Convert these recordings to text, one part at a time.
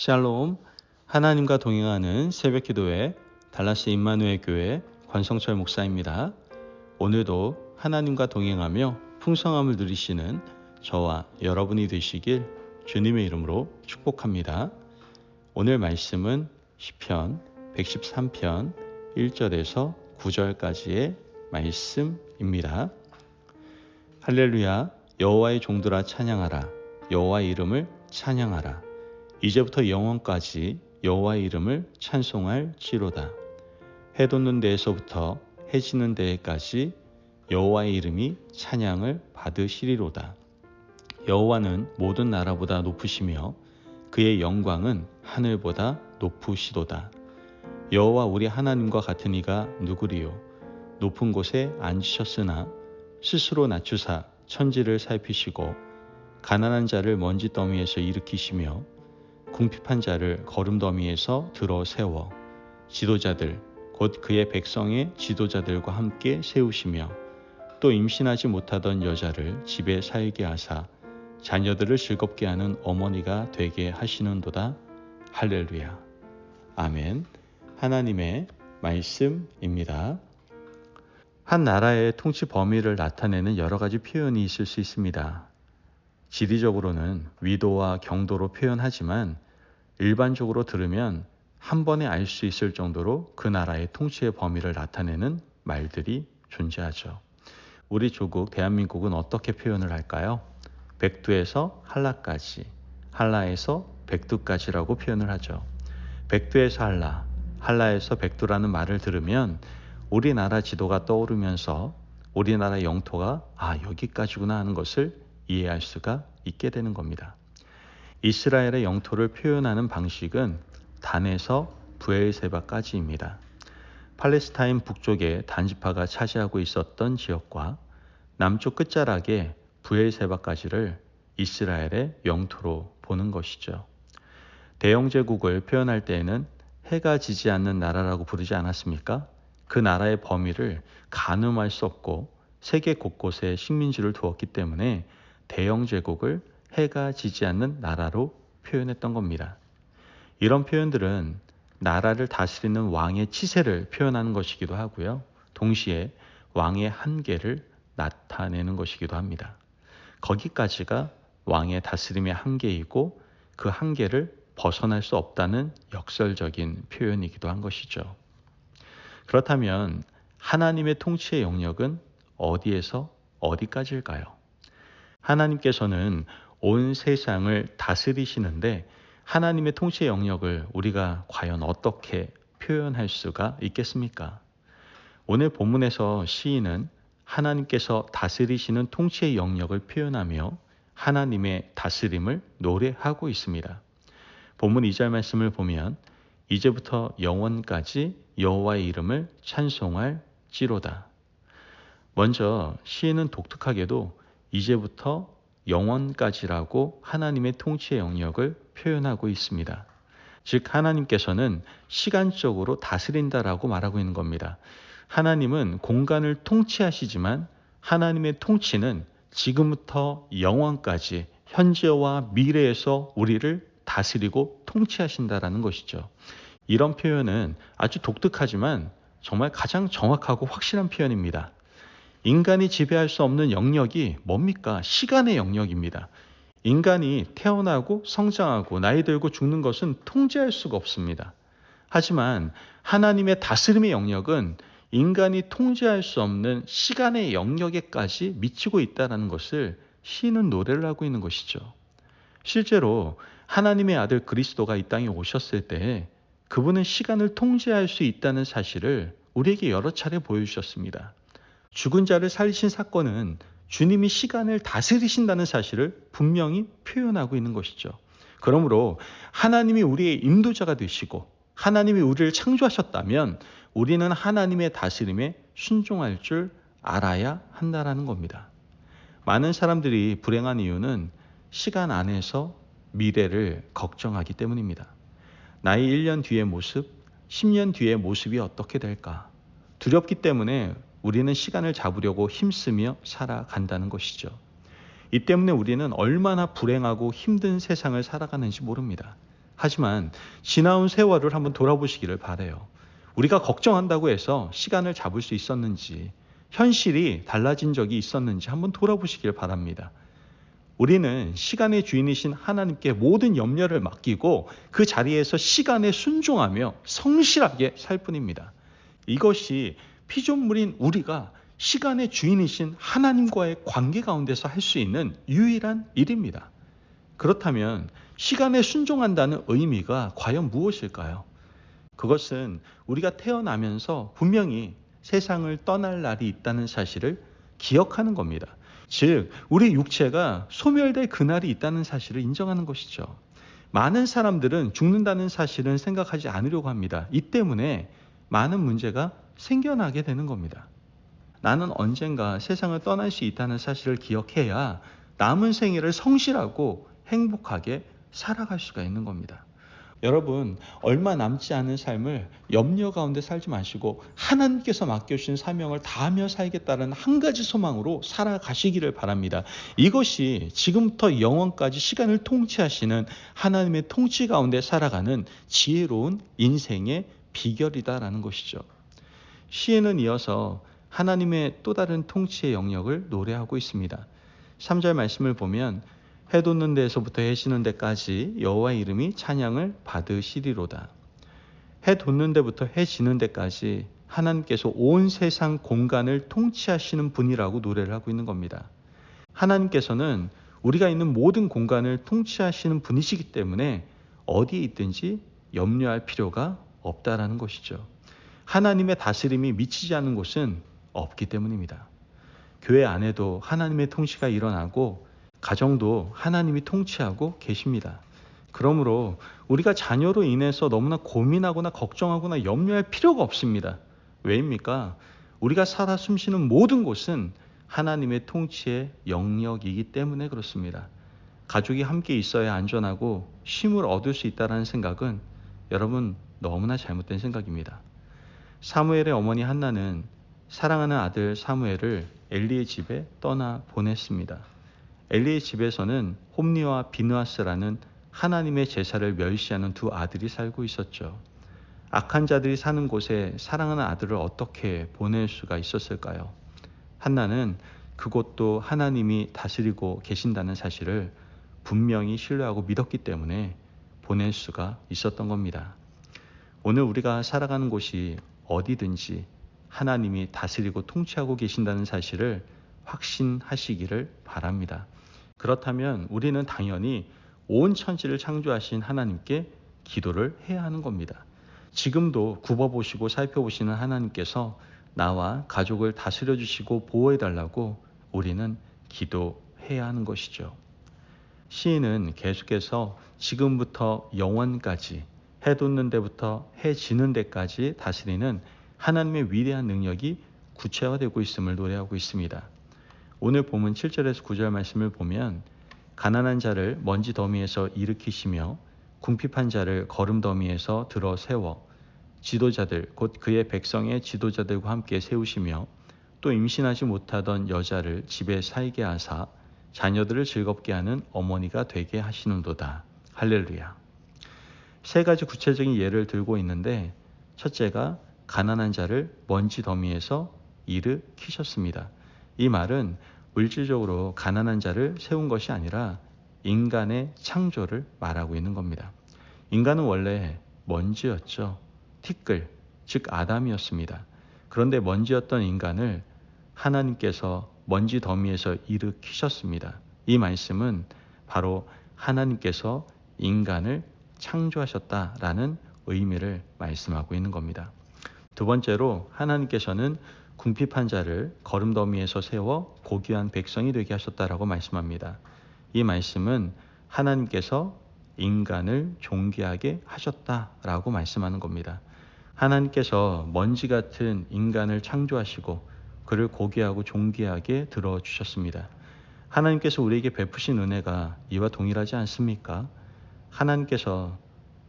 샬롬, 하나님과 동행하는 새벽기도회 달라스 임마누엘 교회 권성철 목사입니다. 오늘도 하나님과 동행하며 풍성함을 누리시는 저와 여러분이 되시길 주님의 이름으로 축복합니다. 오늘 말씀은 시편 113편 1절에서 9절까지의 말씀입니다. 할렐루야, 여호와의 종들아 찬양하라. 여호와의 이름을 찬양하라. 이제부터 영원까지 여호와의 이름을 찬송할지로다. 해 돋는 데에서부터 해 지는 데에까지 여호와의 이름이 찬양을 받으시리로다. 여호와는 모든 나라보다 높으시며 그의 영광은 하늘보다 높으시도다. 여호와 우리 하나님과 같은 이가 누구리요? 높은 곳에 앉으셨으나 스스로 낮추사 천지를 살피시고 가난한 자를 먼지 더미에서 일으키시며 궁핍한 자를 거름 더미에서 들어 세워 지도자들 곧 그의 백성의 지도자들과 함께 세우시며 또 임신하지 못하던 여자를 집에 살게 하사 자녀들을 즐겁게 하는 어머니가 되게 하시는도다. 할렐루야. 아멘. 하나님의 말씀입니다. 한 나라의 통치 범위를 나타내는 여러 가지 표현이 있을 수 있습니다. 지리적으로는 위도와 경도로 표현하지만 일반적으로 들으면 한 번에 알 수 있을 정도로 그 나라의 통치의 범위를 나타내는 말들이 존재하죠. 우리 조국 대한민국은 어떻게 표현을 할까요? 백두에서 한라까지, 한라에서 백두까지라고 표현을 하죠. 백두에서 한라, 한라에서 백두라는 말을 들으면 우리나라 지도가 떠오르면서 우리나라 영토가 여기까지구나 하는 것을 이해할 수가 있게 되는 겁니다. 이스라엘의 영토를 표현하는 방식은 단에서 브엘세바까지입니다. 팔레스타인 북쪽에 단지파가 차지하고 있었던 지역과 남쪽 끝자락에 브엘세바까지를 이스라엘의 영토로 보는 것이죠. 대영제국을 표현할 때에는 해가 지지 않는 나라라고 부르지 않았습니까? 그 나라의 범위를 가늠할 수 없고 세계 곳곳에 식민지를 두었기 때문에 대영제국을 해가 지지 않는 나라로 표현했던 겁니다. 이런 표현들은 나라를 다스리는 왕의 치세를 표현하는 것이기도 하고요. 동시에 왕의 한계를 나타내는 것이기도 합니다. 거기까지가 왕의 다스림의 한계이고 그 한계를 벗어날 수 없다는 역설적인 표현이기도 한 것이죠. 그렇다면 하나님의 통치의 영역은 어디에서 어디까지일까요? 하나님께서는 온 세상을 다스리시는데 하나님의 통치의 영역을 우리가 과연 어떻게 표현할 수가 있겠습니까? 오늘 본문에서 시인은 하나님께서 다스리시는 통치의 영역을 표현하며 하나님의 다스림을 노래하고 있습니다. 본문 2절 말씀을 보면 이제부터 영원까지 여호와의 이름을 찬송할지로다. 먼저 시인은 독특하게도 이제부터 영원까지라고 하나님의 통치의 영역을 표현하고 있습니다. 즉 하나님께서는 시간적으로 다스린다라고 말하고 있는 겁니다. 하나님은 공간을 통치하시지만 하나님의 통치는 지금부터 영원까지 현재와 미래에서 우리를 다스리고 통치하신다라는 것이죠. 이런 표현은 아주 독특하지만 정말 가장 정확하고 확실한 표현입니다. 인간이 지배할 수 없는 영역이 뭡니까? 시간의 영역입니다. 인간이 태어나고 성장하고 나이 들고 죽는 것은 통제할 수가 없습니다. 하지만 하나님의 다스림의 영역은 인간이 통제할 수 없는 시간의 영역에까지 미치고 있다는 것을 시인은 노래를 하고 있는 것이죠. 실제로 하나님의 아들 그리스도가 이 땅에 오셨을 때 그분은 시간을 통제할 수 있다는 사실을 우리에게 여러 차례 보여주셨습니다. 죽은 자를 살리신 사건은 주님이 시간을 다스리신다는 사실을 분명히 표현하고 있는 것이죠. 그러므로 하나님이 우리의 인도자가 되시고 하나님이 우리를 창조하셨다면 우리는 하나님의 다스림에 순종할 줄 알아야 한다는 겁니다. 많은 사람들이 불행한 이유는 시간 안에서 미래를 걱정하기 때문입니다. 나이 1년 뒤의 모습, 10년 뒤의 모습이 어떻게 될까? 두렵기 때문에 우리는 시간을 잡으려고 힘쓰며 살아간다는 것이죠. 이 때문에 우리는 얼마나 불행하고 힘든 세상을 살아가는지 모릅니다. 하지만 지나온 세월을 한번 돌아보시기를 바라요. 우리가 걱정한다고 해서 시간을 잡을 수 있었는지, 현실이 달라진 적이 있었는지 한번 돌아보시길 바랍니다. 우리는 시간의 주인이신 하나님께 모든 염려를 맡기고 그 자리에서 시간에 순종하며 성실하게 살 뿐입니다. 이것이 피조물인 우리가 시간의 주인이신 하나님과의 관계 가운데서 할 수 있는 유일한 일입니다. 그렇다면 시간에 순종한다는 의미가 과연 무엇일까요? 그것은 우리가 태어나면서 분명히 세상을 떠날 날이 있다는 사실을 기억하는 겁니다. 즉, 우리 육체가 소멸될 그날이 있다는 사실을 인정하는 것이죠. 많은 사람들은 죽는다는 사실은 생각하지 않으려고 합니다. 이 때문에 많은 문제가 생겨나게 되는 겁니다. 나는 언젠가 세상을 떠날 수 있다는 사실을 기억해야 남은 생애를 성실하고 행복하게 살아갈 수가 있는 겁니다. 여러분, 얼마 남지 않은 삶을 염려 가운데 살지 마시고 하나님께서 맡겨주신 사명을 다하며 살겠다는 한 가지 소망으로 살아가시기를 바랍니다. 이것이 지금부터 영원까지 시간을 통치하시는 하나님의 통치 가운데 살아가는 지혜로운 인생의 비결이다라는 것이죠. 시인은 이어서 하나님의 또 다른 통치의 영역을 노래하고 있습니다. 3절 말씀을 보면 해 돋는 데에서부터 해 지는 데까지 여호와의 이름이 찬양을 받으시리로다. 해 돋는 데부터 해 지는 데까지 하나님께서 온 세상 공간을 통치하시는 분이라고 노래를 하고 있는 겁니다. 하나님께서는 우리가 있는 모든 공간을 통치하시는 분이시기 때문에 어디에 있든지 염려할 필요가 없다라는 것이죠. 하나님의 다스림이 미치지 않는 곳은 없기 때문입니다. 교회 안에도 하나님의 통치가 일어나고 가정도 하나님이 통치하고 계십니다. 그러므로 우리가 자녀로 인해서 너무나 고민하거나 걱정하거나 염려할 필요가 없습니다. 왜입니까? 우리가 살아 숨쉬는 모든 곳은 하나님의 통치의 영역이기 때문에 그렇습니다. 가족이 함께 있어야 안전하고 쉼을 얻을 수 있다는 생각은 여러분 너무나 잘못된 생각입니다. 사무엘의 어머니 한나는 사랑하는 아들 사무엘을 엘리의 집에 떠나 보냈습니다. 엘리의 집에서는 홈리와 비느하스라는 하나님의 제사를 멸시하는 두 아들이 살고 있었죠. 악한 자들이 사는 곳에 사랑하는 아들을 어떻게 보낼 수가 있었을까요? 한나는 그곳도 하나님이 다스리고 계신다는 사실을 분명히 신뢰하고 믿었기 때문에 보낼 수가 있었던 겁니다. 오늘 우리가 살아가는 곳이 어디든지 하나님이 다스리고 통치하고 계신다는 사실을 확신하시기를 바랍니다. 그렇다면 우리는 당연히 온 천지를 창조하신 하나님께 기도를 해야 하는 겁니다. 지금도 굽어보시고 살펴보시는 하나님께서 나와 가족을 다스려 주시고 보호해 달라고 우리는 기도해야 하는 것이죠. 시인은 계속해서 지금부터 영원까지 해 돋는 데부터 해 지는 데까지 다스리는 하나님의 위대한 능력이 구체화되고 있음을 노래하고 있습니다. 오늘 본문 7절에서 9절 말씀을 보면 가난한 자를 먼지 더미에서 일으키시며 궁핍한 자를 거름 더미에서 들어 세워 지도자들 곧 그의 백성의 지도자들과 함께 세우시며 또 임신하지 못하던 여자를 집에 살게 하사 자녀들을 즐겁게 하는 어머니가 되게 하시는도다. 할렐루야. 세 가지 구체적인 예를 들고 있는데 첫째가 가난한 자를 먼지 더미에서 일으키셨습니다. 이 말은 물질적으로 가난한 자를 세운 것이 아니라 인간의 창조를 말하고 있는 겁니다. 인간은 원래 먼지였죠. 티끌, 즉 아담이었습니다. 그런데 먼지였던 인간을 하나님께서 먼지 더미에서 일으키셨습니다. 이 말씀은 바로 하나님께서 인간을 창조하셨다라는 의미를 말씀하고 있는 겁니다. 두 번째로 하나님께서는 궁핍한 자를 거름더미에서 세워 고귀한 백성이 되게 하셨다라고 말씀합니다. 이 말씀은 하나님께서 인간을 존귀하게 하셨다라고 말씀하는 겁니다. 하나님께서 먼지 같은 인간을 창조하시고 그를 고귀하고 존귀하게 들어주셨습니다. 하나님께서 우리에게 베푸신 은혜가 이와 동일하지 않습니까? 하나님께서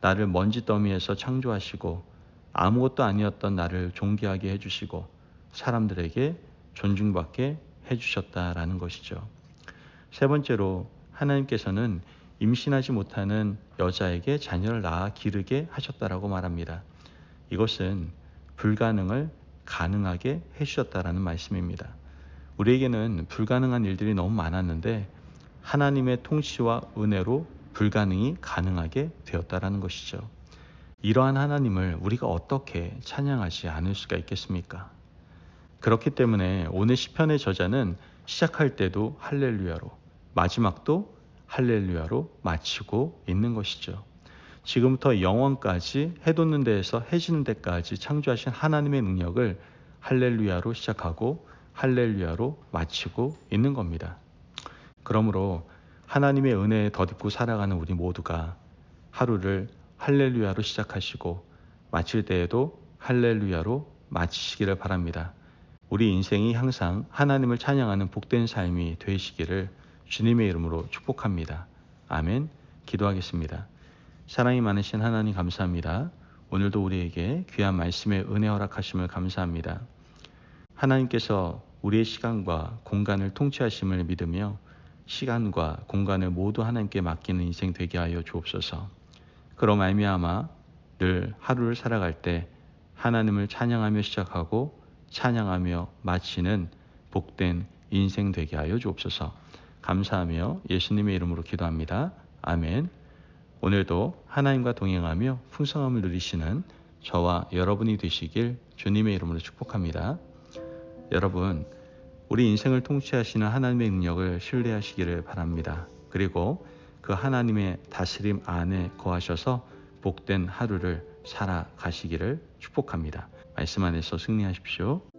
나를 먼지 더미에서 창조하시고 아무것도 아니었던 나를 존귀하게 해주시고 사람들에게 존중받게 해주셨다라는 것이죠. 세 번째로 하나님께서는 임신하지 못하는 여자에게 자녀를 낳아 기르게 하셨다라고 말합니다. 이것은 불가능을 가능하게 해주셨다라는 말씀입니다. 우리에게는 불가능한 일들이 너무 많았는데 하나님의 통치와 은혜로 불가능이 가능하게 되었다라는 것이죠. 이러한 하나님을 우리가 어떻게 찬양하지 않을 수가 있겠습니까? 그렇기 때문에 오늘 시편의 저자는 시작할 때도 할렐루야로, 마지막도 할렐루야로 마치고 있는 것이죠. 지금부터 영원까지 해 돋는 데에서 해 지는 데까지 창조하신 하나님의 능력을 할렐루야로 시작하고 할렐루야로 마치고 있는 겁니다. 그러므로 하나님의 은혜에 덧입고 살아가는 우리 모두가 하루를 할렐루야로 시작하시고 마칠 때에도 할렐루야로 마치시기를 바랍니다. 우리 인생이 항상 하나님을 찬양하는 복된 삶이 되시기를 주님의 이름으로 축복합니다. 아멘. 기도하겠습니다. 사랑이 많으신 하나님 감사합니다. 오늘도 우리에게 귀한 말씀의 은혜 허락하심을 감사합니다. 하나님께서 우리의 시간과 공간을 통치하심을 믿으며 시간과 공간을 모두 하나님께 맡기는 인생 되게 하여 주옵소서. 그럼 말미암아 늘 하루를 살아갈 때 하나님을 찬양하며 시작하고 찬양하며 마치는 복된 인생 되게 하여 주옵소서. 감사하며 예수님의 이름으로 기도합니다. 아멘. 오늘도 하나님과 동행하며 풍성함을 누리시는 저와 여러분이 되시길 주님의 이름으로 축복합니다. 여러분, 우리 인생을 통치하시는 하나님의 능력을 신뢰하시기를 바랍니다. 그리고 그 하나님의 다스림 안에 거하셔서 복된 하루를 살아가시기를 축복합니다. 말씀 안에서 승리하십시오.